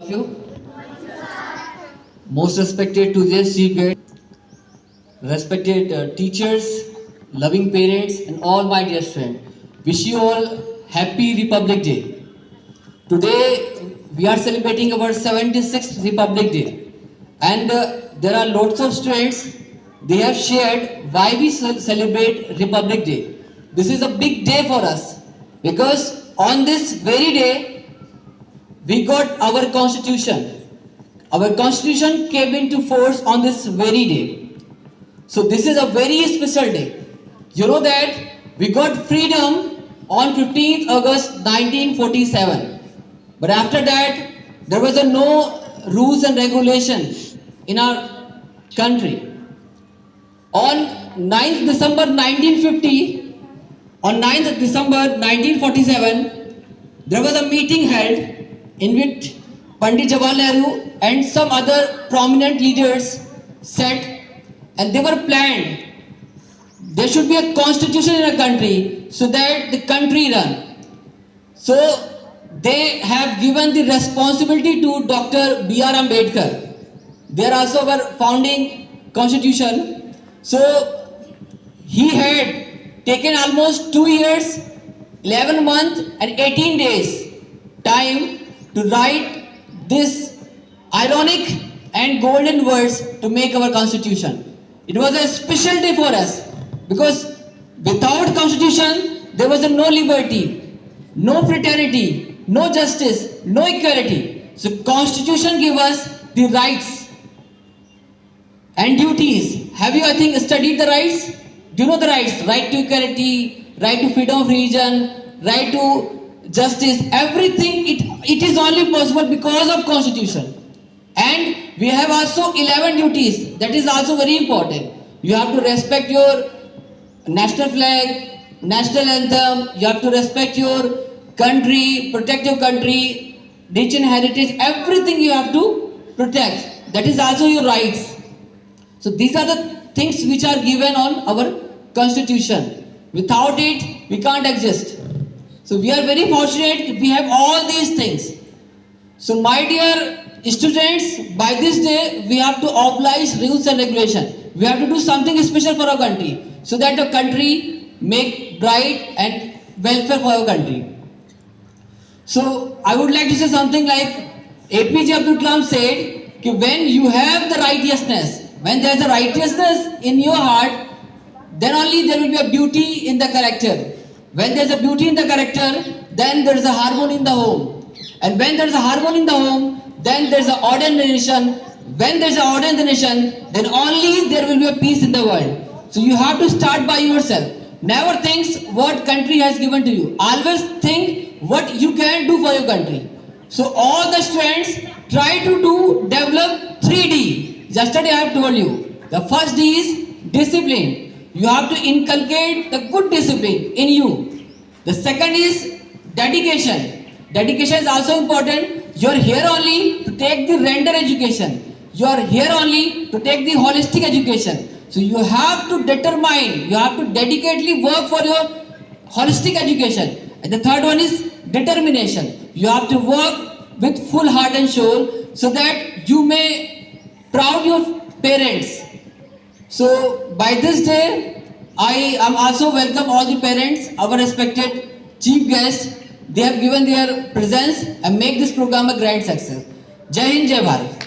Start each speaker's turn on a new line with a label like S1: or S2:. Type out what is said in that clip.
S1: You, most respected to this chief guest, respected teachers, loving parents, and all my dear friends. Wish you all happy Republic Day. Today we are celebrating our 76th Republic Day, and there are lots of students. They have shared why we celebrate Republic Day. This is a big day for us because on this very day we got our constitution. Our constitution came into force on this very day. So this is a very special day. You know that we got freedom on 15th August 1947. But after that, there was no rules and regulations in our country. On 9th December 1950, on 9th December 1947, there was a meeting held in which Pandit Jawaharlal Nehru and some other prominent leaders said, and they were planned, there should be a constitution in a country so that the country run. So they have given the responsibility to Dr. B.R. Ambedkar. They are also our founding constitution. So he had taken almost 2 years, 11 months and 18 days time to write this ironic and golden words to make our constitution. It was a special day for us because without constitution there was no liberty, no fraternity, no justice, no equality. So constitution gave us the rights and duties. Have you, I think, studied the rights? Do you know the rights? Right to equality, right to freedom of religion, right to justice, everything. It is only possible because of constitution. And we have also 11 duties. That is also very important. You have to respect your national flag, national anthem. You have to respect your country, protect your country, rich in heritage. Everything you have to protect. That is also your rights. So these are the things which are given on our constitution. Without it, we can't exist. So we are very fortunate we have all these things. So my dear students, by this day we have to oblige rules and regulation. We have to do something special for our country so that the country make bright and welfare for our country. So I would like to say something like APJ Abdul Kalam said, when you have the righteousness, when there is a righteousness in your heart, then only there will be a beauty in the character. When there is a beauty in the character, then there is a harmony in the home. And when there is a harmony in the home, then there is an order in the nation. When there is an order in the nation, then only there will be a peace in the world. So you have to start by yourself. Never think what country has given to you. Always think what you can do for your country. So all the students try to develop 3D. Yesterday I have told you. The first D is discipline. You have to inculcate the good discipline in you. The second is dedication. Dedication is also important. You are here only to take the render education. You are here only to take the holistic education. So you have to determine, you have to dedicatedly work for your holistic education. And the third one is determination. You have to work with full heart and soul so that you may proud your parents. So by this day, I am also welcome all the parents, our respected chief guests. They have given their presence and make this program a grand success. Jai Hind, Jai Bharat.